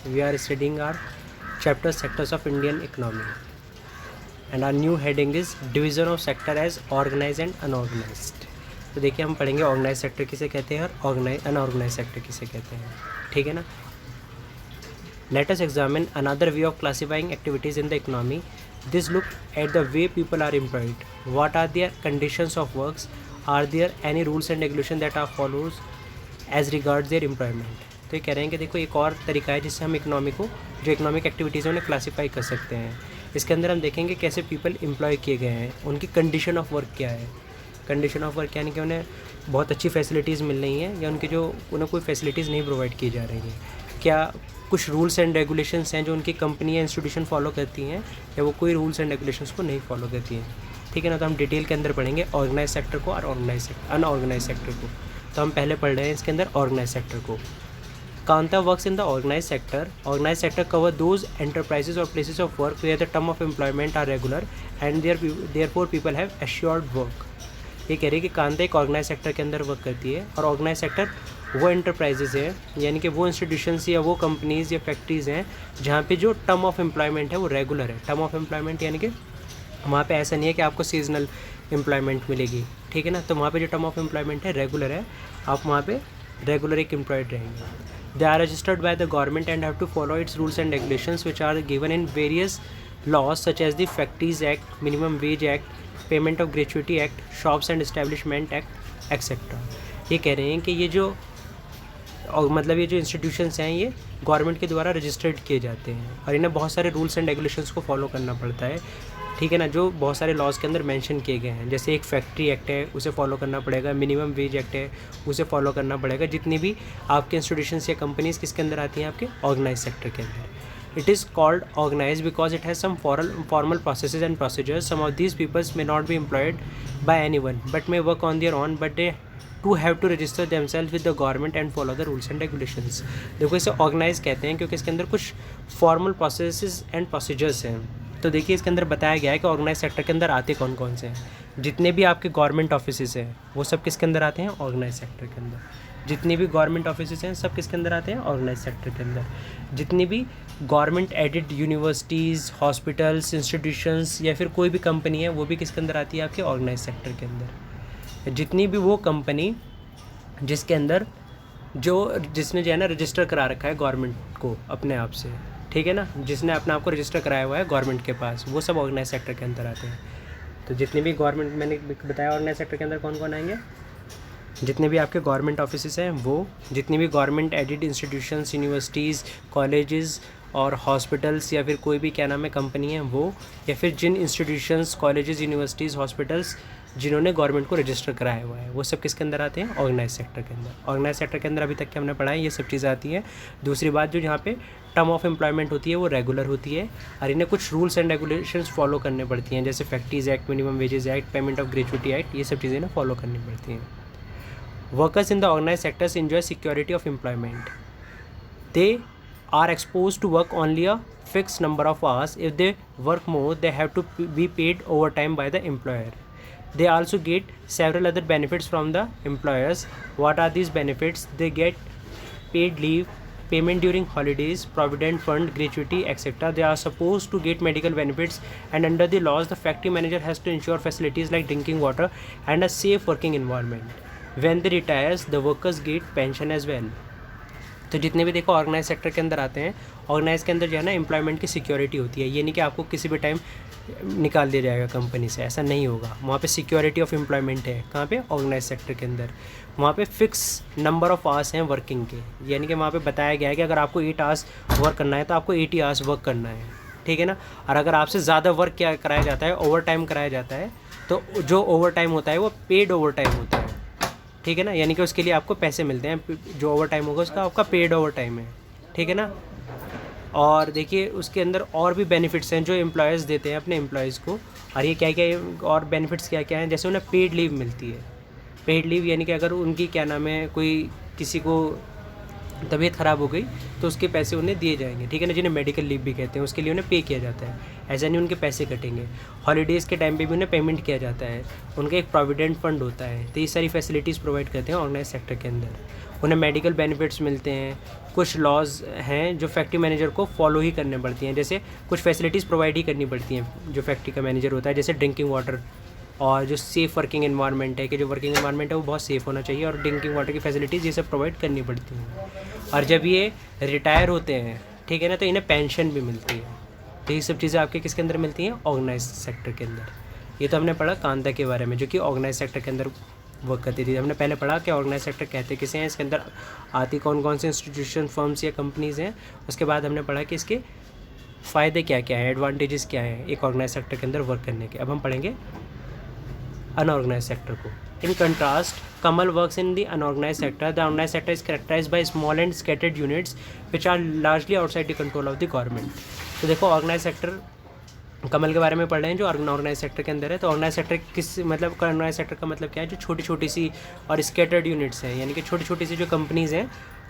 We are studying our chapter sectors of Indian economy, and our new heading is division of sector as organized and unorganized. तो देखिए हम पढ़ेंगे organise sector किसे कहते हैं और अनऑर्गेनाइज सेक्टर किसे कहते हैं, ठीक है ना. Let us examine another way of classifying activities in the economy. This look at the way people are employed. What are their conditions of works? Are there any rules and regulations that are followed as regards their employment? तो ये कह रहे हैं कि देखो एक और तरीका है जिससे हम इकोनॉमी को, जो इकोनॉमिक एक्टिविटीज़ हैं उन्हें क्लासीफाई कर सकते हैं. इसके अंदर हम देखेंगे कैसे पीपल एम्प्लॉय किए गए हैं, उनकी कंडीशन ऑफ वर्क क्या है. कंडीशन ऑफ वर्क यानी कि उन्हें बहुत अच्छी फैसिलिटीज़ मिल रही हैं या उन्हें कोई फैसिलिटीज़ नहीं प्रोवाइड की जा रही हैं. क्या कुछ रूल्स एंड रेगुलेशंस हैं जो उनकी कंपनी या इंस्टीट्यूशन फॉलो करती हैं या वो कोई रूल्स एंड रेगुलेशंस को नहीं फॉलो करती हैं, ठीक है ना. तो हम डिटेल के अंदर पढ़ेंगे ऑर्गेनाइज सेक्टर को और अनऑर्गेनाइज सेक्टर को. तो हम पहले पढ़ रहे हैं इसके अंदर ऑर्गेनाइज सेक्टर को. Kanta works in the organise sector. Organise sector cover those enterprises or places of work where the term of employment are regular and therefore people have assured work. ये कह रही है कि कांता एक ऑर्गेनाइज सेक्टर के अंदर work करती है और ऑर्गेनाइज सेक्टर वो एंटरप्राइजेज़ हैं यानी कि वो इंस्टीट्यूशंस या वो कंपनीज़ या फैक्ट्रीज़ हैं जहाँ पे जो टर्म ऑफ एम्प्लॉयमेंट है वो रेगुलर है. टर्म ऑफ एम्प्लॉयमेंट यानी कि वहाँ पे ऐसा नहीं है कि आपको सीजनल एम्प्लॉयमेंट मिलेगी, ठीक है ना. तो वहाँ पे जो टर्म ऑफ एम्प्लॉयमेंट है रेगुलर है, आप वहाँ पे रेगुलर एक एम्प्लॉयड रहेंगे. They are registered by the government and have to follow its rules and regulations which are given in various laws such as the factories act, minimum wage act, payment of gratuity act, shops and establishment act etcetera. ये कह रहे हैं कि ये जो ये जो institutions हैं ये गवर्नमेंट के द्वारा रजिस्टर्ड किए जाते हैं और इन्हें बहुत सारे रूल्स एंड रेगुलेशंस को फॉलो करना पड़ता है, ठीक है ना, जो बहुत सारे लॉज के अंदर मेंशन किए गए हैं. जैसे एक फैक्ट्री एक्ट है उसे फॉलो करना पड़ेगा, मिनिमम वेज एक्ट है उसे फॉलो करना पड़ेगा. जितनी भी आपके इंस्टीट्यूशंस या कंपनीज़ किसके अंदर आती हैं, आपके ऑर्गेनाइज सेक्टर के अंदर. It is called organized because it has some formal processes and procedures. Some of these peoples may not be employed by anyone but may work on their own, but they too have to register themselves with the government and follow the rules and regulations. देखो इसे organise कहते हैं क्योंकि इसके अंदर कुछ formal processes and procedures हैं. तो देखिए इसके अंदर बताया गया है कि ऑर्गेनाइज सेक्टर के अंदर आते कौन कौन से हैं. जितने भी आपके गवर्नमेंट ऑफिसेस हैं वो सब किसके अंदर आते हैं, ऑर्गेनाइज सेक्टर के अंदर. जितनी भी गवर्नमेंट ऑफिसेस हैं सब किसके अंदर आते हैं, ऑर्गेनाइज सेक्टर के अंदर. जितनी भी government aided universities, hospitals, institutions या फिर कोई भी कंपनी है वो भी किसके अंदर आती है, आपके ऑर्गेनाइज सेक्टर के अंदर. जितनी भी वो कंपनी जिसके अंदर जिसने जो है ना रजिस्टर करा रखा है गवर्नमेंट को अपने आप से, ठीक है ना, जिसने अपने आप को रजिस्टर कराया हुआ है गवर्नमेंट के पास, वो सब ऑर्गेनाइज सेक्टर के अंदर आते हैं. तो जितने भी गवर्नमेंट, मैंने बताया ऑर्गेनाइज सेक्टर के अंदर कौन कौन आएंगे, जितने भी आपके गवर्नमेंट ऑफिसेस हैं वो, जितनी भी government aided institutions, universities, colleges और हॉस्पिटल्स या फिर कोई भी क्या नाम है कंपनी है वो, या फिर जिन इंस्टीट्यूशंस, कॉलेजेस, यूनिवर्सिटीज़, हॉस्पिटल्स जिन्होंने गवर्नमेंट को रजिस्टर कराया हुआ है वो सब किसके अंदर आते हैं, ऑर्गेनाइज सेक्टर के अंदर. ऑर्गेनाइज सेक्टर के अंदर अभी तक के हमने पढ़ा है ये सब चीज़ें आती हैं. दूसरी बात, जो यहाँ पे टर्म ऑफ एम्प्लॉयमेंट होती है वो रेगुलर होती है और इन्हें कुछ रूल्स एंड रेगुलेशंस फॉलो करने पड़ती हैं, जैसे factories act, minimum wages act, payment of gratuity act, ये सब चीज़ें इन्हें फॉलो करनी पड़ती हैं. Workers in the organized sectors enjoy security of employment. They are exposed to work only a fixed number of hours. If they work more, they have to be paid overtime by the employer. They also get several other benefits from the employers. What are these benefits? They get paid leave, payment during holidays, provident fund, gratuity, etc. They are supposed to get medical benefits, and under the laws, the factory manager has to ensure facilities like drinking water and a safe working environment. When they retires, the workers get pension as well. तो जितने भी देखो organise sector के अंदर आते हैं, organise के अंदर जो है ना एम्प्लॉयमेंट की सिक्योरिटी होती है. ये नहीं कि आपको किसी भी टाइम निकाल दिया जाएगा कंपनी से, ऐसा नहीं होगा. वहाँ पे सिक्योरिटी ऑफ एम्प्लॉयमेंट है. कहाँ पे, ऑर्गेनाइज सेक्टर के अंदर. वहाँ पे फिक्स नंबर ऑफ आवर्स हैं वर्किंग के, यानी कि वहाँ पे बताया गया है कि अगर आपको 8 आवर्स वर्क करना है तो आपको 80 आवर्स वर्क करना है, ठीक है ना. और अगर आपसे ज़्यादा वर्क क्या कराया जाता है, ओवर टाइम कराया जाता है, तो जो ओवर टाइम होता है वो पेड ओवर टाइम होता है, ठीक है ना, यानी कि उसके लिए आपको पैसे मिलते हैं. जो ओवर टाइम होगा उसका आपका पेड ओवर टाइम है, ठीक है ना. और देखिए उसके अंदर और भी बेनिफिट्स हैं जो एम्प्लॉयज़ देते हैं अपने एम्प्लॉयज़ को. और ये क्या क्या और बेनिफिट्स क्या क्या हैं, जैसे उन्हें पेड लीव मिलती है. पेड लीव यानी कि अगर उनकी क्या नाम है, कोई किसी को तबीयत ख़राब हो गई तो उसके पैसे उन्हें दिए जाएंगे, ठीक है ना, जिन्हें मेडिकल लीव भी कहते हैं, उसके लिए उन्हें पे किया जाता है. ऐसा नहीं उनके पैसे कटेंगे. हॉलीडेज़ के टाइम पे भी उन्हें पेमेंट किया जाता है. उनका एक प्रोविडेंट फंड होता है. तो ये सारी फैसिलिटीज़ प्रोवाइड करते हैं ऑर्गेनाइज सेक्टर के अंदर. उन्हें मेडिकल बेनिफिट्स मिलते हैं, कुछ लॉज हैं जो फैक्ट्री मैनेजर को फॉलो ही करने पड़ती हैं, जैसे कुछ फैसिलिटीज़ प्रोवाइड ही करनी पड़ती हैं जो फैक्ट्री का मैनेजर होता है, जैसे ड्रिंकिंग वाटर और जो सेफ़ वर्किंग एनवायरनमेंट है कि जो वर्किंग एनवायरनमेंट है वो बहुत सेफ़ होना चाहिए, और ड्रिंकिंग वाटर की फैसिलिटीज़ ये सब प्रोवाइड करनी पड़ती हैं। और जब ये रिटायर होते हैं, ठीक है ना, तो इन्हें पेंशन भी मिलती है। तो ये सब चीज़ें आपके किसके अंदर मिलती हैं? ऑर्गेनाइज सेक्टर के अंदर। ये तो हमने पढ़ा कांता के बारे में, जो कि ऑर्गेनाइज सेक्टर के अंदर वर्क करती थी। हमने पहले पढ़ा कि ऑर्गेनाइज सेक्टर कहते किसे हैं, इसके अंदर आती कौन कौन से इंस्टीट्यूशन, फर्म्स या कंपनीज़ हैं। उसके बाद हमने पढ़ा कि इसके फ़ायदे क्या क्या हैं, एडवांटेजेस क्या हैं एक ऑर्गेनाइज सेक्टर के अंदर वर्क करने के। अब हम पढ़ेंगे अनऑर्गेनाइज सेक्टर को। In contrast, Kamal works in the unorganized sector. The unorganized sector is characterized by small and scattered units which are largely outside the control of the government. तो देखो ऑर्गेनाइज सेक्टर कमल के बारे में पढ़ रहे हैं जो अनऑर्गेनाइज सेक्टर के अंदर है। तो ऑर्गेनाइज सेक्टर किस मतलब अनऑर्गेनाइज सेक्टर का मतलब क्या है? जो छोटी छोटी सी और स्कैटर्ड यूनिट्स हैं, यानी कि छोटी छोटी सी जो कंपनीज़ हैं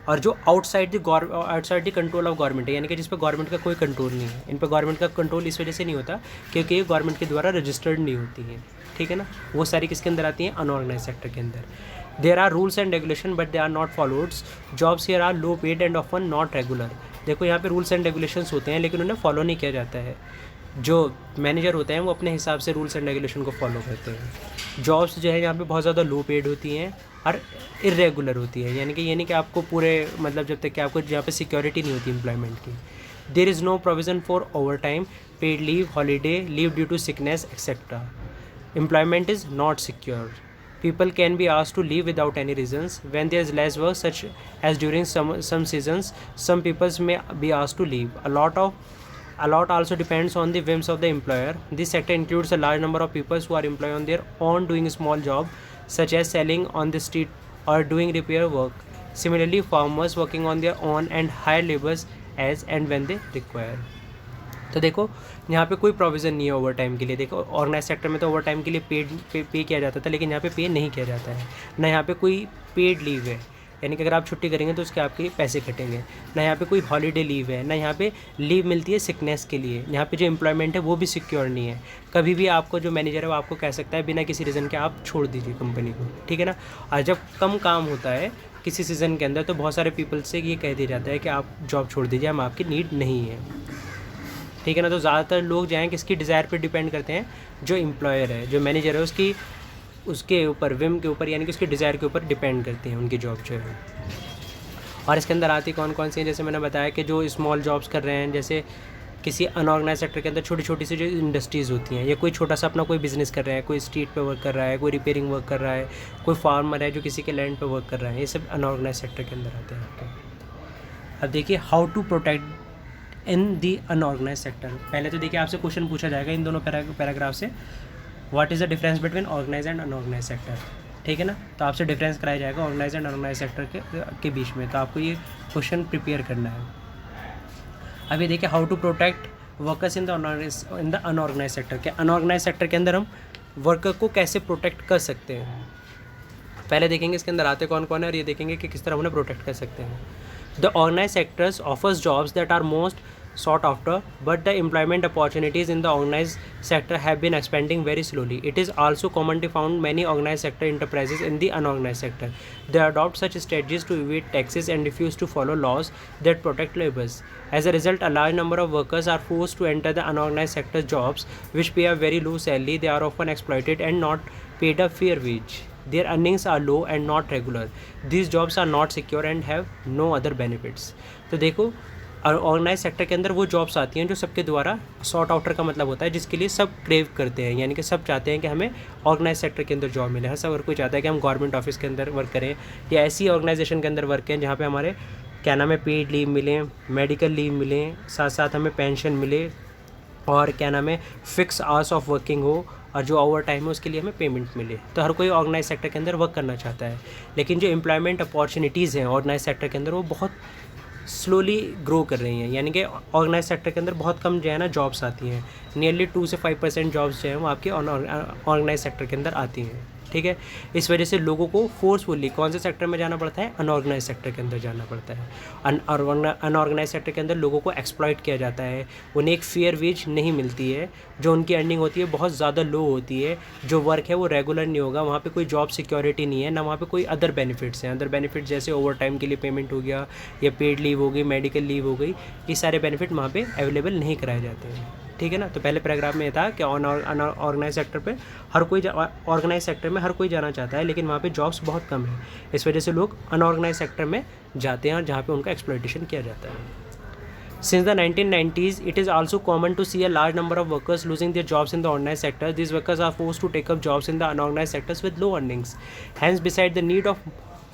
और जो outside the control of government है, यानी कि जिस पर गवर्नमेंट का कोई कंट्रोल नहीं है। इन पर गवर्नमेंट का कंट्रोल इस वजह से नहीं होता क्योंकि ये गवर्नमेंट के द्वारा रजिस्टर्ड नहीं होती है, ठीक है ना। वो सारी किसके अंदर आती हैं? अनऑर्गेनाइज सेक्टर के अंदर। There are rules and regulation but they are not followed. Jobs here are low paid and often not regular. देखो यहाँ पे रूल्स एंड रेगुलेशंस होते हैं लेकिन उन्हें फॉलो नहीं किया जाता है। जो मैनेजर होते हैं वो अपने हिसाब से रूल्स एंड रेगुलेशन को फॉलो करते हैं। जॉब्स जो है यहाँ पे बहुत ज़्यादा लो पेड होती हैं और इरेगुलर होती है, यानी कि ये नहीं कि आपको पूरे मतलब जब तक कि आपको यहाँ पे सिक्योरिटी नहीं होती एम्प्लॉयमेंट की। There is no provision for overtime, paid leave, holiday, leave due to sickness etcetera. Employment is not secure. People can be asked to leave without any reasons. When there is less work, such as during some seasons, some people may be asked to leave. A lot also depends on the whims of the employer. This sector includes a large number of people who are employed on their own doing small job, such as selling on the street or doing repair work. Similarly, farmers working on their own and hire laborers as and when they require. तो देखो यहाँ पे कोई provision नहीं है over time के लिए। देखो ऑर्गेनाइज सेक्टर में तो ओवर टाइम के लिए पे किया जाता था, लेकिन यहाँ पे पे नहीं किया जाता है। ना यहाँ पे कोई पेड लीव है, यानी कि अगर आप छुट्टी करेंगे तो उसके आपके पैसे कटेंगे। ना यहाँ पे कोई हॉलीडे लीव है, ना यहाँ पे लीव मिलती है सिकनेस के लिए। यहाँ पे जो एम्प्लॉयमेंट है वो भी सिक्योर नहीं है। कभी भी आपको जो मैनेजर है वो आपको कह सकता है बिना किसी रीज़न के आप छोड़ दीजिए कंपनी को, ठीक है ना। और जब कम काम होता है किसी सीज़न के अंदर तो बहुत सारे पीपल से ये कह दिया जाता है कि आप जॉब छोड़ दीजिए, हम आपकी नीड नहीं है, ठीक है ना। तो ज़्यादातर लोग जो हैं किसकी डिज़ायर पे डिपेंड करते हैं? जो एम्प्लॉयर है, जो मैनेजर है उसके ऊपर, विम के ऊपर, यानी कि उसकी डिज़ायर के ऊपर डिपेंड करती हैं उनकी जॉब जो है। और इसके अंदर आती कौन कौन सी हैं? जैसे मैंने बताया कि जो स्मॉल जॉब्स कर रहे हैं, जैसे किसी अनऑर्गेनाइज सेक्टर के अंदर छोटी छोटी सी जो इंडस्ट्रीज़ होती हैं, या कोई छोटा सा अपना कोई बिज़नेस कर रहा है, कोई स्ट्रीट पे वर्क कर रहा है, कोई रिपेयरिंग वर्क कर रहा है, कोई फार्मर है जो किसी के लैंड पे वर्क कर रहा है, ये सब अनऑर्गेनाइज सेक्टर के अंदर आते हैं आपके। अब देखिए how to protect in the unorganised sector. पहले तो देखिए आपसे क्वेश्चन पूछा जाएगा इन दोनों पैराग्राफ से, what is the difference between organised and unorganised sector, ठीक है ना। तो आपसे डिफरेंस कराया जाएगा ऑर्गेनाइज एंड अनऑर्गेनाइज सेक्टर के बीच में। तो आपको ये क्वेश्चन प्रिपेयर करना है। अभी देखिए how to protect workers in the unorganised sector. के अनऑर्गेनाइज सेक्टर के अंदर हम वर्कर को कैसे प्रोटेक्ट कर सकते हैं, पहले देखेंगे इसके अंदर आते कौन कौन है और ये देखेंगे कि किस तरह उन्हें प्रोटेक्ट कर सकते हैं। The organized sectors offers jobs that are most sought after, but the employment opportunities in the organized sector have been expanding very slowly. It is also common to find many organized sector enterprises in the unorganized sector. They adopt such strategies to evade taxes and refuse to follow laws that protect laborers. As a result, a large number of workers are forced to enter the unorganized sector jobs, which pay a very low salary. They are often exploited and not paid a fair wage. Their earnings are low and not regular. These jobs are not secure and have no other benefits. तो देखो organise sector के अंदर वो jobs आती हैं जो सबके द्वारा सॉर्ट आउटर का मतलब होता है जिसके लिए सब क्रेव करते हैं, यानी कि सब चाहते हैं कि हमें ऑर्गेनाइज सेक्टर के अंदर जॉब मिले। हर सब कोई चाहता है कि हम गवर्नमेंट ऑफिस के अंदर वर्क करें या ऐसी ऑर्गेनाइजेशन के अंदर वर्क करें जहाँ पे हमारे क्या नाम है पेड लीव मिलें, मेडिकल लीव मिलें, साथ साथ हमें पेंशन मिले और क्या नाम है फिक्स आवर्स ऑफ वर्किंग हो और जो ओवर टाइम है उसके लिए हमें पेमेंट मिले। तो हर कोई ऑर्गेनाइज सेक्टर के अंदर वर्क करना चाहता है, लेकिन जो एम्प्लॉयमेंट अपॉर्चुनिटीज़ हैं ऑर्गेनाइज सेक्टर के अंदर वो बहुत स्लोली ग्रो कर रही हैं, यानी कि ऑर्गेनाइज सेक्टर के अंदर बहुत कम जो है ना जॉब्स आती हैं। नियरली 2 से 5% जॉब्स जो हैं वो आपके ऑर्गेनाइज सेक्टर के अंदर आती हैं, ठीक है। इस वजह से लोगों को फोर्सफुली कौन से सेक्टर में जाना पड़ता है, अनऑर्गेनाइज सेक्टर के अंदर जाना पड़ता है। अनऑर्गेनाइज सेक्टर के अंदर लोगों को एक्सप्लॉइट किया जाता है, उन्हें एक फेयर वेज नहीं मिलती है, जो उनकी अर्निंग होती है बहुत ज़्यादा लो होती है, जो वर्क है वो रेगुलर नहीं होगा, वहाँ पे कोई जॉब सिक्योरिटी नहीं है, ना वहाँ पे कोई अदर बेनिफिट्स हैं। अदर बेनिफिट जैसे ओवर टाइम के लिए पेमेंट हो गया, या पेड लीव हो गई, मेडिकल लीव हो गई, ये सारे बेनिफिट वहाँ पे अवेलेबल नहीं कराए जाते हैं, ठीक है ना। तो पहले पैराग्राफ में ये था कि ऑर्गेनाइज सेक्टर पे हर कोई ऑर्गेनाइज सेक्टर में हर कोई जाना चाहता है, लेकिन वहाँ पे जॉब्स बहुत कम है। इस वजह से लोग अनऑर्गेनाइज सेक्टर में जाते हैं और जहाँ पे उनका एक्सप्लॉइटेशन किया जाता है। Since the 1990s, it is also common to see a large number of workers losing their jobs in the organized sector. These workers are forced to take up jobs in the unorganized sectors with low earnings. Hence, beside the need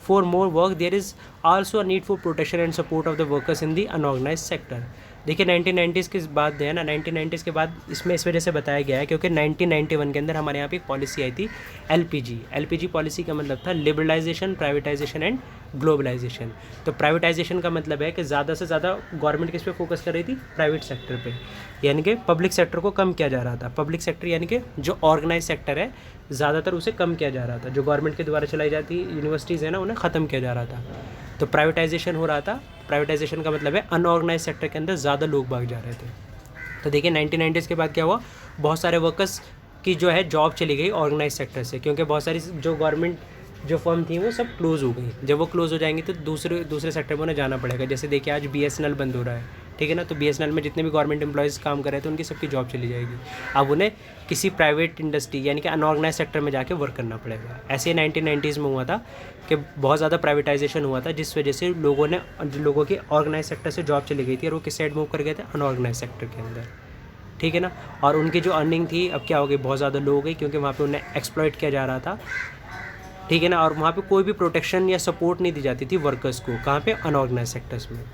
for more work, there is also a need for protection and support of the workers in the unorganized sector. देखिए 1990s के बाद है ना, 1990s के बाद इसमें इस वजह से बताया गया है क्योंकि 1991 के अंदर हमारे यहाँ पे एक पॉलिसी आई थी एलपीजी पॉलिसी का मतलब था लिबरलाइजेशन, प्राइवेटाइजेशन एंड ग्लोबलाइजेशन। तो प्राइवेटाइजेशन का मतलब है कि ज़्यादा से ज़्यादा गवर्नमेंट किस पे फोकस कर रही थी, प्राइवेट सेक्टर पे, यानी कि पब्लिक सेक्टर को कम किया जा रहा था। पब्लिक सेक्टर यानी कि जो ऑर्गेनाइज सेक्टर है ज़्यादातर उसे कम किया जा रहा था, जो गवर्नमेंट के द्वारा चलाई जाती यूनिवर्सिटीज़ है ना उन्हें ख़त्म किया जा रहा था। तो प्राइवेटाइजेशन हो रहा था। प्राइवेटाइजेशन का मतलब है अनऑर्गेनाइज सेक्टर के अंदर ज़्यादा लोग भाग जा रहे थे। तो देखिए 1990s के बाद क्या हुआ, बहुत सारे वर्कर्स की जो है जॉब चली गई ऑर्गेनाइज सेक्टर से, क्योंकि बहुत सारी जो गवर्नमेंट जो फर्म थी वो सब क्लोज़ हो गई। जब वो क्लोज़ हो जाएंगी तो दूसरे सेक्टर में उन्हें जाना पड़ेगा। जैसे देखिए आज BSNL बंद हो रहा है, ठीक है ना। तो BSNL में जितने भी गवर्नमेंट एम्प्लॉयज़ काम कर रहे थे उनकी सबकी जॉब चली जाएगी। अब उन्हें किसी प्राइवेट इंडस्ट्री यानी कि अनऑर्गेनाइज सेक्टर में जाके वर्क करना पड़ेगा। ऐसे ही 1990s में हुआ था कि बहुत ज़्यादा प्राइवेटाइजेशन हुआ था, जिस वजह से लोगों की ऑर्गेनाइज सेक्टर से जॉब चली गई थी और वो किस साइड मूव कर गए थे, अनऑर्गेनाइज सेक्टर के अंदर, ठीक है ना। और उनकी जो अर्निंग थी अब क्या हो गई, बहुत ज़्यादा लो हो गई, क्योंकि वहाँ पर उन्हें एक्सप्लॉइट किया जा रहा था, ठीक है ना। और वहाँ पे कोई भी प्रोटेक्शन या सपोर्ट नहीं दी जाती थी वर्कर्स को। कहाँ पे, अनऑर्गेनाइज सेक्टर्स में।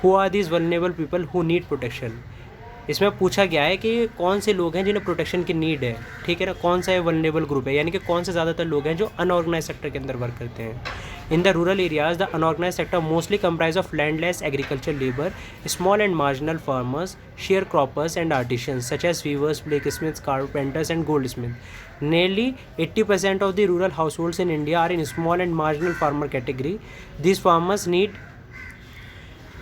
Who are these vulnerable people who need protection. इसमें पूछा गया है कि कौन से लोग हैं जिन्हें प्रोटेक्शन की नीड है, ठीक है ना। कौन सा वल्नरेबल ग्रुप है, यानी कि कौन से ज़्यादातर लोग हैं जो अनऑर्गेनाइज सेक्टर के अंदर वर्क करते हैं। In the rural areas the unorganised sector mostly comprise of landless agriculture labour, small and marginal farmers, sharecroppers and artisans such as weavers, blacksmiths, carpenters and goldsmith. Nearly 80% of the rural households in India are in small and marginal farmer category. These farmers need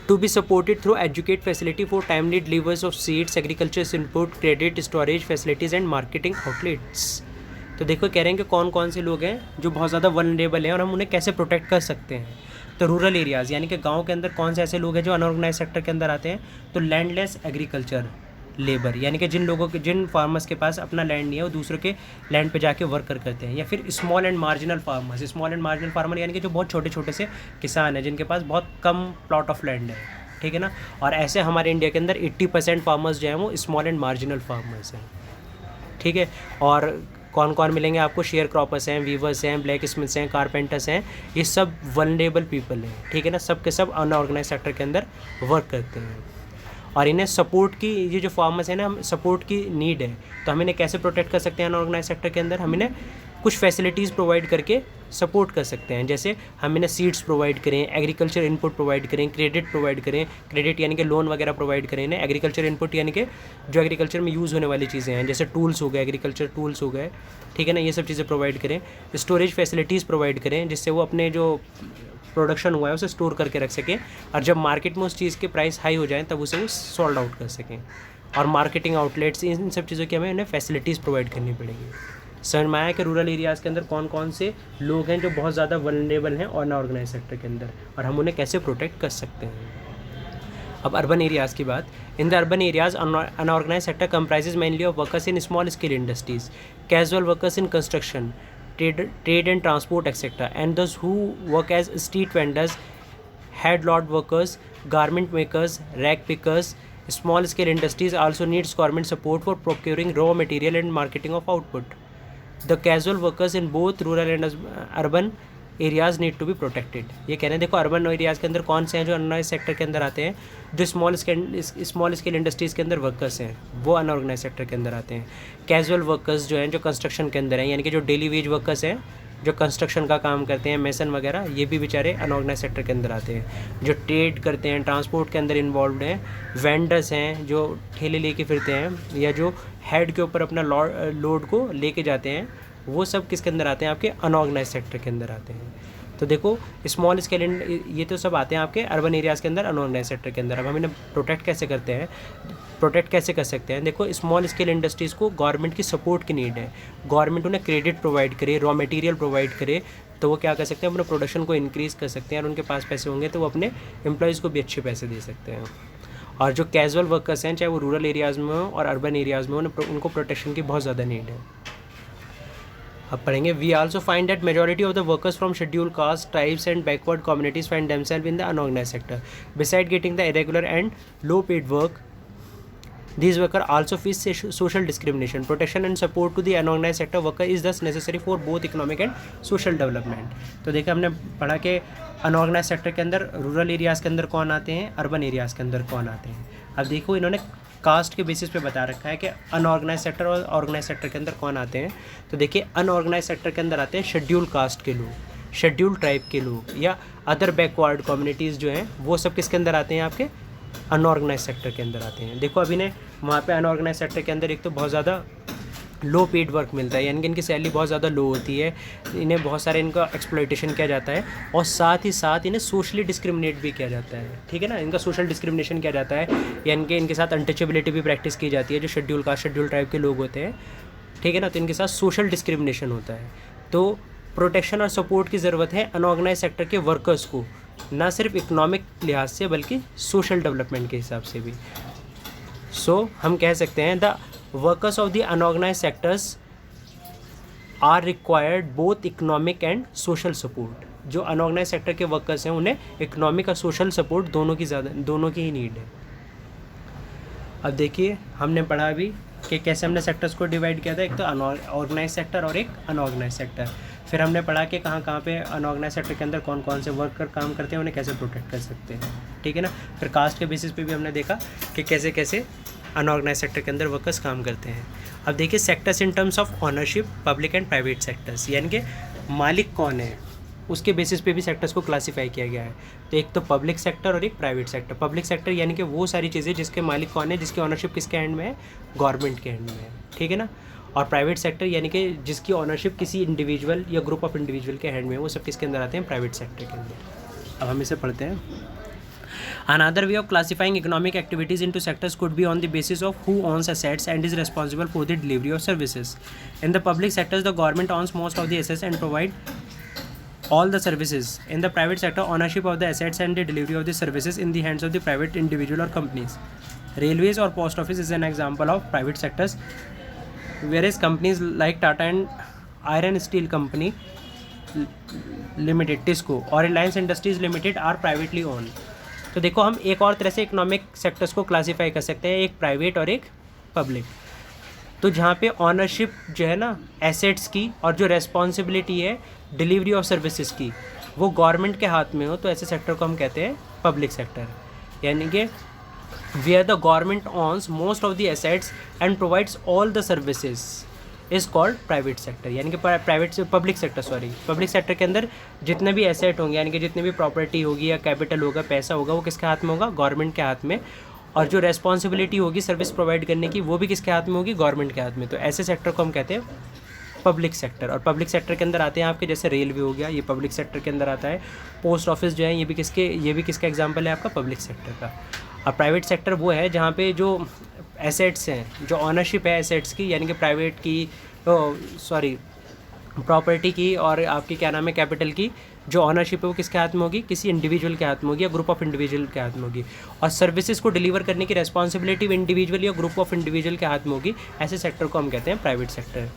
to be supported through educate facility for timely deliveries of seeds, agriculture input, credit, storage facilities and marketing outlets. तो देखो कह रहे हैं कि कौन कौन से लोग हैं जो बहुत ज़्यादा वल्नरेबल हैं और हम उन्हें कैसे प्रोटेक्ट कर सकते हैं। तो रूरल एरियाज़ यानी कि गाँव के अंदर कौन से ऐसे लोग हैं जो अनऑर्गेनाइज सेक्टर के अंदर आते हैं, तो लैंडलेस एग्रीकल्चर लेबर, यानी कि जिन फार्मर्स के पास अपना लैंड नहीं है वो दूसरों के लैंड पे जाके वर्क करते हैं। या फिर small and marginal farmers, small and marginal farmer यानी कि जो बहुत छोटे छोटे से किसान हैं जिनके पास बहुत कम प्लॉट ऑफ लैंड है, ठीक है ना। और ऐसे हमारे इंडिया के अंदर 80% फार्मर्स जो हैं वो स्मॉल एंड मार्जिनल फार्मर्स हैं, ठीक है। और कौन कौन मिलेंगे आपको, शेयर क्रॉपर्स हैं, वीवर्स हैं, ब्लैक स्मिथ्स हैं, कारपेंटर्स हैं, ये सब वल्नरेबल पीपल हैं, ठीक है ना। सब के सब अनऑर्गेनाइज सेक्टर के अंदर वर्क करते हैं और इन्हें सपोर्ट की, ये जो फार्मर्स हैं ना, हम सपोर्ट की नीड है। तो हम इन्हें कैसे प्रोटेक्ट कर सकते हैं अनऑर्गेनाइज सेक्टर के अंदर, हम इन्हें कुछ फैसिलिटीज़ प्रोवाइड करके सपोर्ट कर सकते हैं। जैसे हम इन्हें सीड्स प्रोवाइड करें, एग्रीकल्चर इनपुट प्रोवाइड करें, क्रेडिट प्रोवाइड करें, क्रेडिट यानी कि लोन वगैरह प्रोवाइड करें इन्हें, एग्रीकल्चर इनपुट यानी कि जो एग्रीकल्चर में यूज़ होने वाली चीज़ें हैं, जैसे टूल्स हो गए, एग्रीकल्चर टूल्स हो गए, ठीक है ना, ये सब चीज़ें प्रोवाइड करें। स्टोरेज फैसिलिटीज़ प्रोवाइड करें जिससे वो अपने जो प्रोडक्शन हुआ है उसे स्टोर करके रख सकें और जब मार्केट में उस चीज़ के प्राइस हाई हो जाएं तब उसे वो सोल्ड आउट कर सकें। और मार्केटिंग आउटलेट्स, इन सब चीज़ों की हमें उन्हें फैसिलिटीज़ प्रोवाइड करनी पड़ेगी। समझ में आया कि रूरल एरियाज़ के अंदर कौन कौन से लोग हैं जो बहुत ज़्यादा वल्नरेबल हैं अनऑर्गेनाइज सेक्टर के अंदर, और हम उन्हें कैसे प्रोटेक्ट कर सकते हैं। अब अर्बन एरियाज़ की बात। In the urban areas unorganised sector comprises mainly of workers in small scale industries, casual workers in construction, trade and transport etc., and those who work as street vendors, head lot workers, garment makers, rag pickers. Small scale industries also needs government support for procuring raw material and marketing of output. The casual workers in both rural and urban areas need to be protected. ये कह रहे हैं देखो urban areas के अंदर कौन से हैं जो अनऑर्गेनाइज सेक्टर के अंदर आते हैं, जो स्मॉल स्केल इंडस्ट्रीज़ के अंदर वर्कर्स हैं वो अनऑर्गेनाइज सेक्टर के अंदर आते हैं। कैजुअल वर्कर्स जो हैं जो कंस्ट्रक्शन के अंदर हैं, यानी कि जो डेली वेज वर्कर्स हैं जो कंस्ट्रक्शन का काम करते हैं, मेसन वगैरह, ये भी बेचारे अनऑर्गेनाइज सेक्टर के अंदर आते हैं। जो ट्रेड करते हैं, ट्रांसपोर्ट के अंदर इन्वॉल्व हैं, वेंडर्स हैं जो ठेले लेके फिरते हैं या जो हेड के ऊपर अपना लोड को लेके जाते हैं, वो सब किसके अंदर आते हैं, आपके अनऑर्गेनाइज सेक्टर के अंदर आते हैं। तो देखो स्मॉल स्केल, ये तो सब आते हैं आपके अर्बन एरियाज़ के अंदर, अनऑर्गेनाइज सेक्टर के अंदर। अब हम इन्हें प्रोटेक्ट कैसे करते हैं, प्रोटेक्ट कैसे कर सकते हैं? देखो स्मॉल स्केल इंडस्ट्रीज़ को गवर्नमेंट की सपोर्ट की नीड है, गवर्नमेंट उन्हें क्रेडिट प्रोवाइड करे, रॉ मटेरियल प्रोवाइड करे, तो वो क्या कर सकते हैं, अपने प्रोडक्शन को इंक्रीज़ कर सकते हैं, और उनके पास पैसे होंगे तो वो अपने एम्प्लॉयज़ को भी अच्छे पैसे दे सकते हैं। और जो कैजुअल वर्कर्स हैं, चाहे वो रूरल एरियाज़ में हो और अर्बन एरियाज़ में हो, उनको प्रोटेक्शन की बहुत ज़्यादा नीड है। अब पढ़ेंगे, we also find that majority of the workers from schedule caste, tribes and backward communities find themselves in the unorganised sector. Beside getting the irregular and low paid work, these workers also face social discrimination. Protection and support to the unorganized sector worker is thus necessary for both economic and social development. तो देखिए हमने पढ़ा कि unorganised sector के अंदर rural areas के अंदर कौन आते हैं, अर्बन एरियाज़ के अंदर कौन आते हैं। अब देखो इन्होंने कास्ट के बेसिस पे बता रखा है कि अनऑर्गेनाइज सेक्टर और ऑर्गेनाइज सेक्टर के अंदर कौन आते हैं। तो देखिए अनऑर्गेनाइज सेक्टर के अंदर आते हैं शेड्यूल कास्ट के लोग, शेड्यूल ट्राइब के लोग, या अदर बैकवर्ड कम्युनिटीज़ जो हैं वो सब किसके अंदर आते हैं, आपके अनऑर्गेनाइज सेक्टर के अंदर आते हैं। देखो अभी ने वहाँ पे अनऑर्गेनाइज सेक्टर के अंदर एक तो बहुत ज़्यादा लो पेड वर्क मिलता है, यानी कि इनकी सैलरी बहुत ज़्यादा लो होती है, इन्हें बहुत सारे इनका एक्सप्लॉइटेशन किया जाता है, और साथ ही साथ इन्हें सोशली डिस्क्रिमिनेट भी किया जाता है। ठीक है ना, इनका सोशल डिस्क्रिमिनेशन किया जाता है, यानी कि इनके साथ अनटचेबिलिटी भी प्रैक्टिस की जाती है, जो शेड्यूल कास्ट, शेड्यूल ट्राइब के लोग होते हैं। ठीक है ना, तो इनके साथ सोशल डिस्क्रिमिनेशन होता है। तो प्रोटेक्शन और सपोर्ट की ज़रूरत है अनऑर्गेनाइज सेक्टर के वर्कर्स को, ना सिर्फ इकोनॉमिक लिहाज से बल्कि सोशल डेवलपमेंट के हिसाब से भी। सो हम कह सकते हैं the workers of the unorganised sectors are required both economic and social support. जो अनऑर्गेनाइज सेक्टर के वर्कर्स हैं उन्हें इकोनॉमिक और सोशल सपोर्ट दोनों की ही नीड है। अब देखिए हमने पढ़ा अभी कि कैसे हमने सेक्टर्स को डिवाइड किया था, एक तो ऑर्गेनाइज सेक्टर और एक अनऑर्गेनाइज सेक्टर। फिर हमने पढ़ा कि कहाँ पे अनऑर्गेनाइज सेक्टर के अंदर कौन कौन से वर्कर काम करते हैं, उन्हें कैसे प्रोटेक्ट कर सकते हैं। ठीक है ना, फिर कास्ट के बेसिस पे भी हमने देखा कि कैसे कैसे अनऑर्गेनाइज सेक्टर के अंदर वर्कर्स काम करते हैं। अब देखिए sectors in terms of ownership, public and private sectors, यानी कि मालिक कौन है उसके बेसिस पे भी सेक्टर्स को क्लासीफाई किया गया है। तो एक तो पब्लिक सेक्टर और एक प्राइवेट सेक्टर। पब्लिक सेक्टर यानी कि वो सारी चीज़ें जिसके मालिक कौन है, जिसकी ऑनरशिप किसके हैंड में है, गवर्नमेंट के हैंड में है। ठीक है ना, और प्राइवेट सेक्टर यानी कि जिसकी ऑनरशिप किसी इंडिविजुअल या ग्रुप ऑफ इंडिविजुअल के हैंड में है, वो सब किसके अंदर आते हैं, प्राइवेट सेक्टर के अंदर। अब हम इसे पढ़ते हैं। Another way of classifying economic activities into sectors could be on the basis of who owns assets and is responsible for the delivery of services. In the public sectors, the government owns most of the assets and provide all the services. In the private sector, ownership of the assets and the delivery of the services in the hands of the private individual or companies. Railways or post office is an example of private sectors, whereas companies like Tata and Iron Steel Company Limited, TISCO, or Reliance Industries Limited are privately owned. तो देखो हम एक और तरह से economic sectors को classify कर सकते हैं, एक प्राइवेट और एक पब्लिक। तो जहाँ पे ऑनरशिप जो है ना एसेट्स की और जो रेस्पॉन्सिबिलिटी है डिलीवरी ऑफ सर्विसेज की वो गवर्नमेंट के हाथ में हो, तो ऐसे सेक्टर को हम कहते हैं पब्लिक सेक्टर। यानी कि where the government owns most of the assets and provides all the services is called private sector. यानी कि पब्लिक सेक्टर के अंदर जितने भी एसेट होंगे, यानी कि जितनी भी प्रॉपर्टी होगी या कैपिटल होगा, पैसा होगा, वो किसके हाथ में होगा, गवर्नमेंट के हाथ में। और जो रेस्पॉन्सिबिलिटी होगी सर्विस प्रोवाइड करने की, वो भी किसके हाथ में होगी, गवर्नमेंट के हाथ में। तो ऐसे सेक्टर को हम कहते हैं पब्लिक सेक्टर। और पब्लिक सेक्टर के अंदर आते हैं आपके जैसे रेलवे हो गया, ये पब्लिक सेक्टर के अंदर आता है। पोस्ट ऑफिस जो है ये भी किसका एग्जाम्पल है, आपका पब्लिक सेक्टर का। और प्राइवेट सेक्टर वो है जहाँ पे जो एसेट्स हैं, जो ऑनरशिप है एसेट्स की, यानी कि प्राइवेट की प्रॉपर्टी की और आपकी क्या नाम है कैपिटल की जो ऑनरशिप है वो किसके हाथ में होगी, किसी इंडिविजुअल के हाथ में होगी या ग्रुप ऑफ इंडिविजुअल के हाथ में होगी। और सर्विसेज को डिलीवर करने की रेस्पॉन्सिबिलिटी इंडिविजुअल या ग्रुप ऑफ इंडिविजुअल के हाथ में होगी। ऐसे सेक्टर को हम कहते हैं प्राइवेट सेक्टर।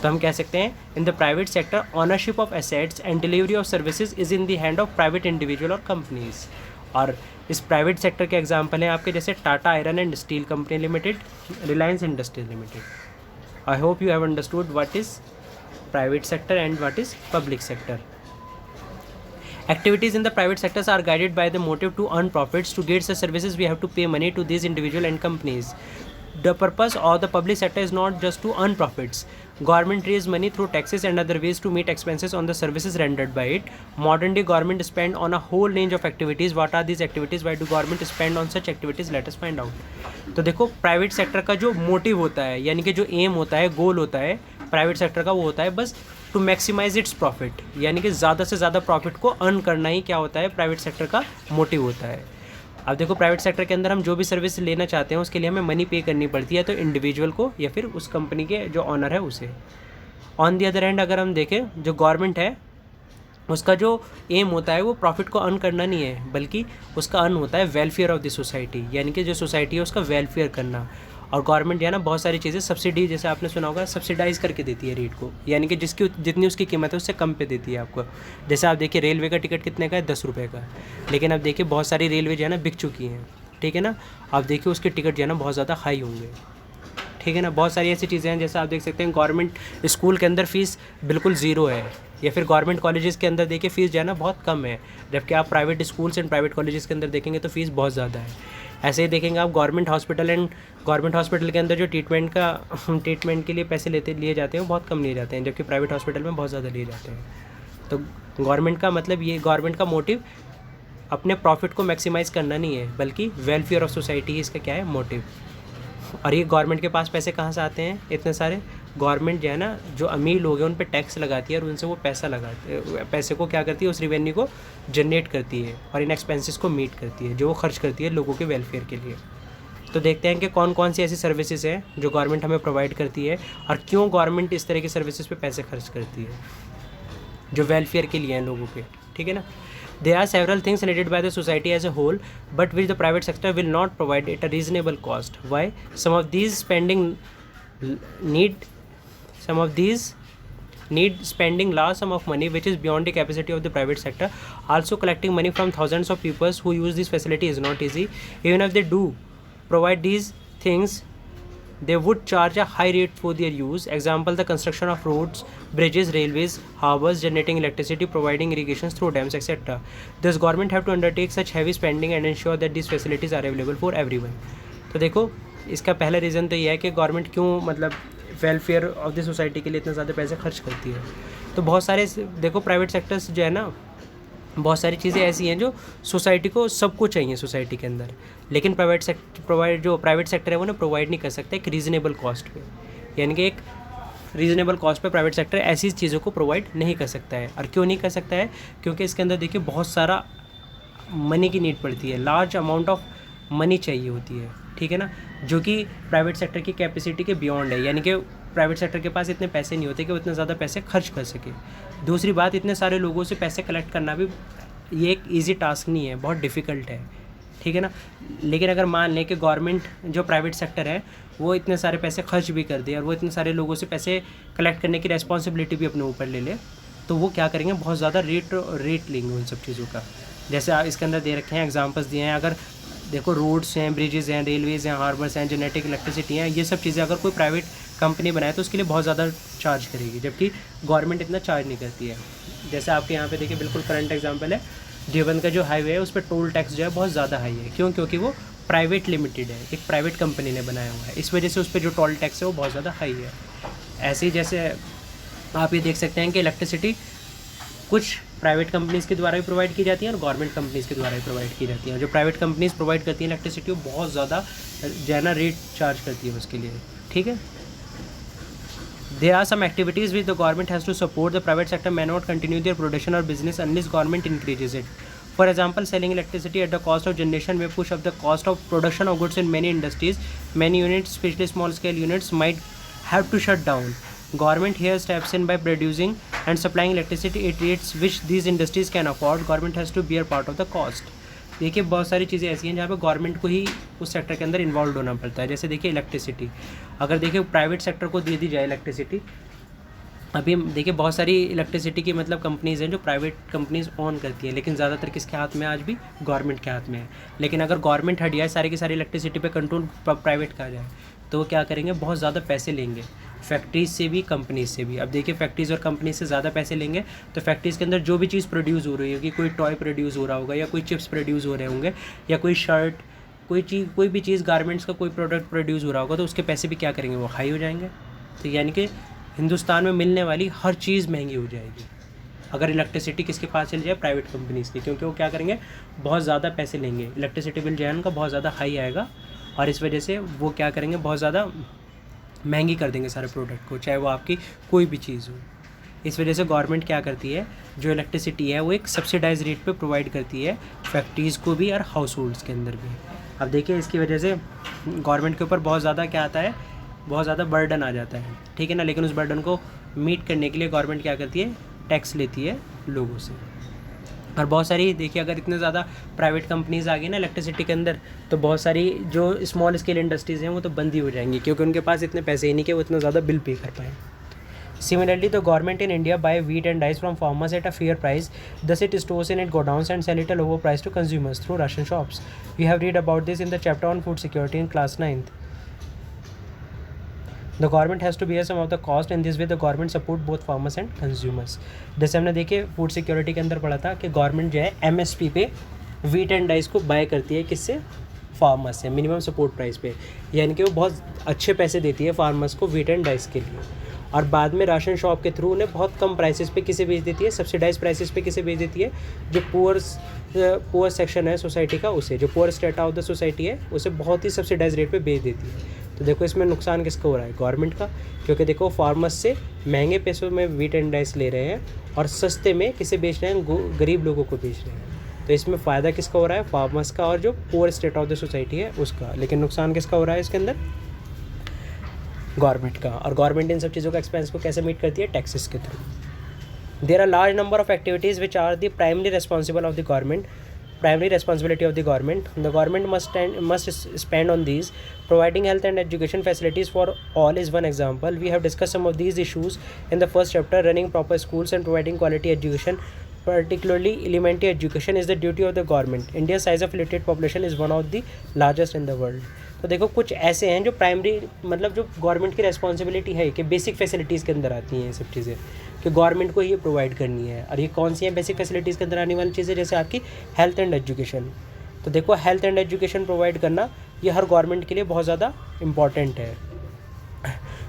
तो हम कह सकते हैं in the private sector ownership of assets and delivery of services is in the hand of private individual और कंपनीज। और इस प्राइवेट सेक्टर के एग्जाम्पल हैं आपके जैसे Tata iron and steel company limited, Reliance industries limited. I hope you have understood what is private sector and what is public sector. Activities in the private sectors are guided by the motive to earn profits. To get such services, we have to pay money to these individual and companies. The purpose of the public sector is not just to earn profits. Government raise money through taxes and other ways to meet expenses on the services rendered by it. Modern day government spend on a whole range of activities. What are these activities? Why do government spend on such activities? Let us find out. तो देखो private sector का जो motive होता है, यानी कि जो M होता है, गोल होता है, प्राइवेट सेक्टर का वो होता है बस टू मैक्सिमाइज इट्स प्रॉफिट, यानी कि ज़्यादा से ज़्यादा प्रॉफिट को अर्न करना ही क्या होता है, प्राइवेट सेक्टर का मोटिव होता है। अब देखो प्राइवेट सेक्टर के अंदर हम जो भी सर्विस लेना चाहते हैं उसके लिए हमें मनी पे करनी पड़ती है, तो इंडिविजुअल को या फिर उस कंपनी के जो ऑनर है उसे। ऑन दी अदर हैंड अगर हम देखें, जो गवर्नमेंट है उसका जो एम होता है वो प्रॉफिट को अर्न करना नहीं है, बल्कि उसका अर्न होता है वेलफेयर ऑफ द सोसाइटी, यानी कि जो सोसाइटी है उसका वेलफेयर करना। और गवर्नमेंट जो है ना बहुत सारी चीज़ें सब्सिडी, जैसे आपने सुना होगा, सब्सिडाइज करके देती है रेट को, यानी कि जिसकी जितनी उसकी कीमत है उससे कम पे देती है आपको। जैसे आप देखिए रेलवे का टिकट कितने का है, 10 रुपये का, लेकिन अब देखिए बहुत सारी रेलवे जो है ना बिक चुकी हैं, ठीक है ना। आप देखिए उसके टिकट जो है ना बहुत ज़्यादा हाई होंगे, ठीक है ना। बहुत सारी ऐसी चीज़ें हैं, जैसे आप देख सकते हैं गवर्नमेंट स्कूल के अंदर फ़ीस बिल्कुल ज़ीरो है, या फिर गवर्नमेंट कॉलेजेस के अंदर देखिए फ़ीस जो है ना बहुत कम है, जबकि आप private schools and private colleges के अंदर देखेंगे तो फ़ीस बहुत ज़्यादा है। ऐसे ही देखेंगे आप गवर्नमेंट हॉस्पिटल के अंदर जो ट्रीटमेंट के लिए पैसे लिए जाते हैं वो बहुत कम लिए जाते हैं, जबकि प्राइवेट हॉस्पिटल में बहुत ज़्यादा लिए जाते हैं। तो गवर्नमेंट का मतलब ये, गवर्नमेंट का मोटिव अपने प्रॉफिट को मैक्सिमाइज़ करना नहीं है, बल्कि वेलफेयर ऑफ सोसाइटी ही इसका क्या है, मोटिव। और ये गवर्नमेंट के पास पैसे कहाँ से आते हैं इतने सारे, गवर्नमेंट जो है ना जो अमीर लोग हैं उन पे टैक्स लगाती है और उनसे वो पैसे को क्या करती है, उस रिवेन्यू को जनरेट करती है और इन एक्सपेंसेस को मीट करती है जो वो खर्च करती है लोगों के वेलफेयर के लिए। तो देखते हैं कि कौन कौन सी ऐसी सर्विसेज हैं जो गवर्नमेंट हमें प्रोवाइड करती है और क्यों गवर्नमेंट इस तरह की सर्विसेज पे पैसे खर्च करती है जो वेलफेयर के लिए हैं लोगों के, ठीक है ना। There are several things needed by the society as a whole, but which the private sector will not provide at a reasonable cost. Why? Some of these need spending large sum of money, which is beyond the capacity of the private sector. Also, collecting money from thousands of people who use this facility is not easy. Even if they do provide these things, they would charge a high rate for their use. Example, the construction of roads, bridges, railways, harbors, generating electricity, providing irrigation through dams, etc. Thus, government have to undertake such heavy spending and ensure that these facilities are available for everyone. तो देखो इसका पहला reason तो ये है कि government क्यों मतलब वेलफेयर ऑफ द सोसाइटी के लिए इतने ज़्यादा पैसे खर्च करती है। तो बहुत सारे देखो प्राइवेट सेक्टर्स जो है ना, बहुत सारी चीज़ें ऐसी हैं जो सोसाइटी को सबको चाहिए सोसाइटी के अंदर, लेकिन प्राइवेट सेक्टर है वो ना प्रोवाइड नहीं कर सकता एक रीज़नेबल कॉस्ट पे, यानी कि एक रीज़नेबल कॉस्ट पे प्राइवेट सेक्टर ऐसी चीज़ों को प्रोवाइड नहीं कर सकता है। और क्यों नहीं कर सकता है, क्योंकि इसके अंदर देखिए बहुत सारा मनी की नीड पड़ती है, लार्ज अमाउंट ऑफ मनी चाहिए होती है, ठीक है ना, जो कि प्राइवेट सेक्टर की कैपेसिटी के बियॉन्ड है, यानी कि प्राइवेट सेक्टर के पास इतने पैसे नहीं होते कि वो इतने ज़्यादा पैसे खर्च कर सके। दूसरी बात, इतने सारे लोगों से पैसे कलेक्ट करना भी ये एक ईजी टास्क नहीं है, बहुत डिफ़िकल्ट है, ठीक है ना। लेकिन अगर मान लें कि गवर्नमेंट जो प्राइवेट सेक्टर है वो इतने सारे पैसे खर्च भी कर दे और वो इतने सारे लोगों से पैसे कलेक्ट करने की रेस्पॉन्सिबिलिटी भी अपने ऊपर ले ले, तो वो क्या करेंगे, बहुत ज़्यादा रेट लेंगे उन सब चीज़ों का। जैसे इसके अंदर दे रखे हैं, एग्जांपल्स दिए हैं, अगर देखो रोड्स हैं, ब्रिजेज़ हैं, रेलवेज़ हैं, हार्बर्स हैं, जेनेटिक इलेक्ट्रिसिटी हैं, ये सब चीज़ें अगर कोई प्राइवेट कंपनी बनाए तो उसके लिए बहुत ज़्यादा चार्ज करेगी, जबकि गवर्नमेंट इतना चार्ज नहीं करती है। जैसे आपके यहाँ पे देखिए बिल्कुल करंट एग्जांपल है, देवबंद का जो हाईवे है उस पर टोल टैक्स जो है बहुत ज़्यादा हाई है। क्यों? क्योंकि वो प्राइवेट लिमिटेड है, एक प्राइवेट कंपनी ने बनाया हुआ है, इस वजह से उस पर जो टोल टैक्स है वो बहुत ज़्यादा हाई है। ऐसे ही जैसे आप ये देख सकते हैं कि इलेक्ट्रिसिटी कुछ प्राइवेट कंपनीज़ के द्वारा भी प्रोवाइड की जाती है और गवर्नमेंट कंपनीज़ के द्वारा भी प्रोवाइड की जाती है। जो प्राइवेट कंपनीज़ प्रोवाइड करती हैं इलेक्ट्रिसिटी वो बहुत ज़्यादा जो है ना रेट चार्ज करती है उसके लिए, ठीक है। There are some activities which the government has to support. The private sector may not continue their production or business unless government increases it. For example, selling electricity at the cost of generation may push up the cost of production of goods in many industries. Many units, especially small scale units, might have to shut down. Government here steps in by producing and supplying electricity at rates which these industries can afford. Government has to bear part of the cost. देखिए बहुत सारी चीज़ें ऐसी हैं जहाँ पे government को ही उस सेक्टर के अंदर इन्वॉल्व होना पड़ता है। जैसे देखिए इलेक्ट्रिसिटी, अगर देखिए प्राइवेट सेक्टर को दे दी जाए इलेक्ट्रिसिटी, अभी देखिए बहुत सारी इलेक्ट्रिसिटी की मतलब कंपनीज़ हैं जो प्राइवेट कंपनीज़ ऑन करती हैं, लेकिन ज़्यादातर किसके हाथ में आज भी गवर्नमेंट के हाथ में है। लेकिन अगर गवर्नमेंट हट जाए, सारी की सारी इलेक्ट्रिसिटी पे कंट्रोल प्राइवेट का आ जाए, तो वो क्या करेंगे, बहुत ज़्यादा पैसे लेंगे फैक्ट्रीज़ से भी, कंपनीज़ से भी। अब देखिए फैक्ट्रीज़ और कंपनीज से ज़्यादा पैसे लेंगे तो फैक्ट्रीज़ के अंदर जो भी चीज़ प्रोड्यूस हो रही होगी, कोई टॉय प्रोड्यूस हो रहा होगा या कोई चिप्स प्रोड्यूस हो रहे होंगे या कोई शर्ट, कोई भी चीज़ गारमेंट्स का कोई प्रोडक्ट प्रोड्यूस हो रहा होगा, तो उसके पैसे भी क्या करेंगे, वो हाई हो जाएंगे। तो यानी कि हिंदुस्तान में मिलने वाली हर चीज़ महंगी हो जाएगी अगर इलेक्ट्रिसिटी किसके पास चल जाए, प्राइवेट कंपनीज़ की, क्योंकि वो क्या करेंगे, बहुत ज़्यादा पैसे लेंगे। इलेक्ट्रिसिटी बिल जो है उनका बहुत ज़्यादा हाई आएगा और इस वजह से वो क्या करेंगे, बहुत ज़्यादा महंगी कर देंगे सारे प्रोडक्ट को, चाहे वो आपकी कोई भी चीज़ हो। इस वजह से गवर्नमेंट क्या करती है, जो इलेक्ट्रिसिटी है वो एक सब्सिडाइज रेट पे प्रोवाइड करती है फैक्ट्रीज़ को भी और हाउस होल्ड्स के अंदर भी। अब देखिए इसकी वजह से गवर्नमेंट के ऊपर बहुत ज़्यादा क्या आता है, बहुत ज़्यादा बर्डन आ जाता है, ठीक है ना। लेकिन उस बर्डन को मीट करने के लिए गवर्नमेंट क्या करती है, टैक्स लेती है लोगों से। और बहुत सारी देखिए, अगर इतने ज़्यादा प्राइवेट कंपनीज़ आ गई ना इलेक्ट्रिसिटी के अंदर, तो बहुत सारी जो स्मॉल स्केल इंडस्ट्रीज़ हैं वो तो बंद ही हो जाएंगी, क्योंकि उनके पास इतने पैसे ही नहीं कि वो इतना ज़्यादा बिल पे कर पाएँ। Similarly, the government in India buy wheat and rice from farmers at a fair price. Thus, it stores in its godowns and sell it at a lower price to consumers through ration shops. We have read about this in the chapter on food security in class 9th. The government has to bear some of the cost. In this way, the government support both farmers and consumers. जैसे हमने देखिए food security के अंदर पढ़ा था कि government जो है MSP पे वीट एंड राइस को बाय करती है, किससे, फार्मर्स से, मिनिमम सपोर्ट प्राइस पे, यानी कि वो बहुत अच्छे पैसे देती है फार्मर्स को वीट एंड राइस के लिए। और बाद में राशन शॉप के थ्रू उन्हें बहुत कम प्राइसेस पे किसे बेच देती है, सब्सिडाइज प्राइसेस पे किसे बेच देती है, जो पुअर सेक्शन है सोसाइटी का उसे, जो poor state of the society है उसे बहुत ही सब्सिडाइज रेट पे बेच देती है। तो देखो इसमें नुकसान किसका हो रहा है, गवर्नमेंट का, क्योंकि देखो फार्मर्स से महंगे पैसों में वीट एंड राइस ले रहे हैं और सस्ते में किसे बेच रहे हैं, गरीब लोगों को बेच रहे हैं। तो इसमें फ़ायदा किसका हो रहा है, फार्मर्स का और जो poor state of the society है उसका। लेकिन नुकसान किसका हो रहा है इसके अंदर, गवर्नमेंट का। और गवर्नमेंट इन सब चीज़ों का एक्सपेंस को कैसे मीट करती है, टैक्सेस के थ्रू। There are large number of activities which are the primary responsible of the government, primary responsibility of the government. The government must spend on these. Providing health and education facilities for all is one example. We have discussed some of these issues in the first chapter. Running proper schools and providing quality education, particularly elementary education, is the duty of the government. India's size of literate population is one of the largest in the world. तो देखो कुछ ऐसे हैं जो primary, मतलब जो government की responsibility है कि बेसिक फैसिलिटीज़ के अंदर आती हैं ये सब चीज़ें, कि गवर्नमेंट को ये प्रोवाइड करनी है। और ये कौन सी हैं बेसिक फैसिलिटीज़ के अंदर आने वाली चीज़ें, जैसे आपकी हेल्थ एंड एजुकेशन। तो देखो हेल्थ एंड एजुकेशन प्रोवाइड करना ये हर गवर्नमेंट के लिए बहुत ज़्यादा इम्पॉर्टेंट है।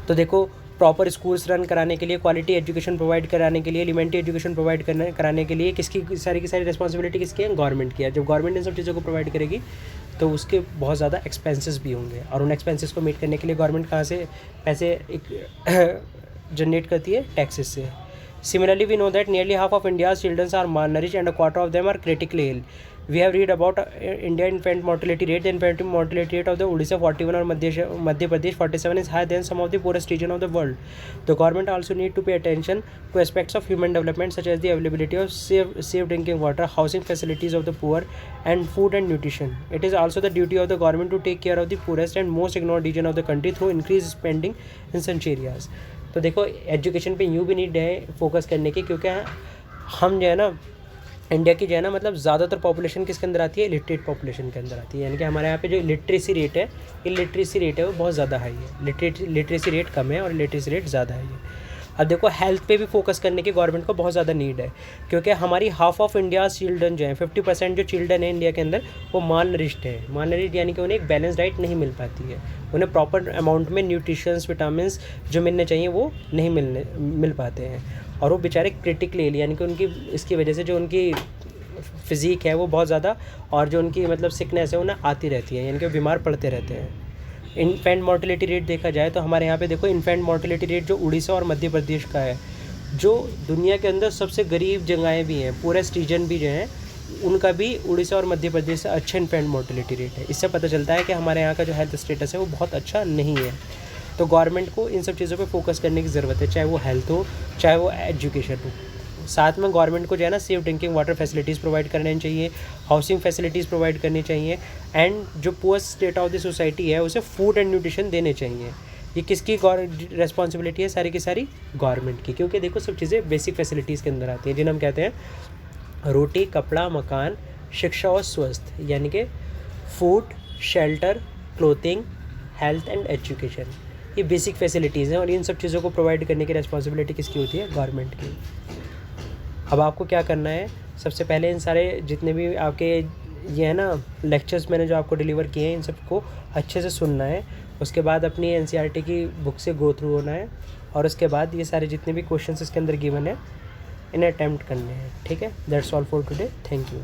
तो देखो प्रॉपर स्कूल्स रन कराने के लिए, क्वालिटी एजुकेशन प्रोवाइड कराने के लिए, एलिमेंट्री एजुकेशन प्रोवाइड कराने के लिए किसकी सारी की सारी रिस्पॉन्सिबिलिटी किसकी है, गवर्नमेंट की है। जब गवर्नमेंट इन सब चीज़ों को प्रोवाइड करेगी तो उसके बहुत ज़्यादा एक्सपेंसेस भी होंगे, और उन एक्सपेंसेस को मीट करने के लिए गवर्नमेंट कहाँ से पैसे जनरेट करती है, टैक्सेस से। Similarly, we know that nearly half of India's children are malnourished and a quarter of them are critically ill. We have read about India infant mortality rate. The infant mortality rate of the Odisha 41 or Madhya Pradesh 47 is higher than some of the poorest region of the world. The government also need to pay attention to aspects of human development such as the availability of safe drinking water, housing facilities of the poor, and food and nutrition. It is also the duty of the government to take care of the poorest and most ignored region of the country through increased spending in such areas. तो देखो education पे यूँ भी need है focus करने की, क्योंकि हम जो है ना इंडिया की जो है ना, मतलब ज़्यादातर पॉपुलेशन किसके अंदर आती है, इलिटरेट पॉपुलेशन के अंदर आती है। यानी कि हमारे यहाँ पे जो लिटरेसी रेट है, इलिटरेसी रेट है वो बहुत ज़्यादा हाई है, लिटरेसी रेट कम है और लिटरेसी रेट ज़्यादा हाई है। अब देखो हेल्थ पे भी फोकस करने की गवर्नमेंट को बहुत ज़्यादा नीड है, क्योंकि हमारी हाफ ऑफ इंडिया चिल्ड्रन जो हैं, 50% जो चिल्ड्रन है इंडिया के अंदर वो माल नरिश्ड है। माल नरिश्ड यानी कि उन्हें एक बैलेंस डाइट नहीं मिल पाती है, उन्हें प्रॉपर अमाउंट में न्यूट्रिशंस विटामिन जो मिलने चाहिए वो नहीं मिल पाते हैं, और वो बेचारे क्रिटिकली इल, यानी कि उनकी इसकी वजह से जो उनकी फ़िज़ीक है वो बहुत ज़्यादा, और जो उनकी मतलब सिकनेस है उन्हें आती रहती है, यानी कि बीमार पड़ते रहते हैं। इन्फेंट मोर्टेलिटी रेट देखा जाए तो हमारे यहाँ पे देखो इन्फेंट मोर्टेलिटी रेट जो उड़ीसा और मध्य प्रदेश का है, जो दुनिया के अंदर सबसे गरीब जगहें भी हैं, पूरेस्ट रीजन भी जो हैं, उनका भी उड़ीसा और मध्य प्रदेश से अच्छा इन्फेंट मोर्टेलिटी रेट है। इससे पता चलता है कि हमारे यहाँ का जो हेल्थ स्टेटस है वो बहुत अच्छा नहीं है। तो गवर्नमेंट को इन सब चीज़ों पे फोकस करने की ज़रूरत है, चाहे वो हेल्थ हो चाहे वो एजुकेशन हो। साथ में गवर्नमेंट को जो है ना safe drinking water facilities provide करनी चाहिए, हाउसिंग फैसिलिटीज़ प्रोवाइड करनी चाहिए, एंड जो poor state of the society है उसे फूड एंड न्यूट्रिशन देने चाहिए। ये किसकी रेस्पॉन्सिबिलिटी है, सारी की सारी गवर्नमेंट की, क्योंकि देखो सब चीज़ें बेसिक फैसिलिटीज़ के अंदर आती हैं, जिन्हें हम कहते हैं रोटी, कपड़ा, मकान, शिक्षा और स्वास्थ्य, यानी कि food, shelter, clothing, health and education. ये बेसिक फैसिलिटीज़ हैं, और इन सब चीज़ों को प्रोवाइड करने की रिस्पॉन्सिबिलिटी किसकी होती है, गवर्नमेंट की। अब आपको क्या करना है, सबसे पहले इन सारे जितने भी आपके ये है ना लेक्चर्स मैंने जो आपको डिलीवर किए हैं, इन सबको अच्छे से सुनना है। उसके बाद अपनी NCERT की बुक से गो थ्रू होना है, और उसके बाद ये सारे जितने भी क्वेश्चंस इसके अंदर गिवन है इन्हें अटैम्प्ट करने हैं। ठीक है, that's all for today, thank you.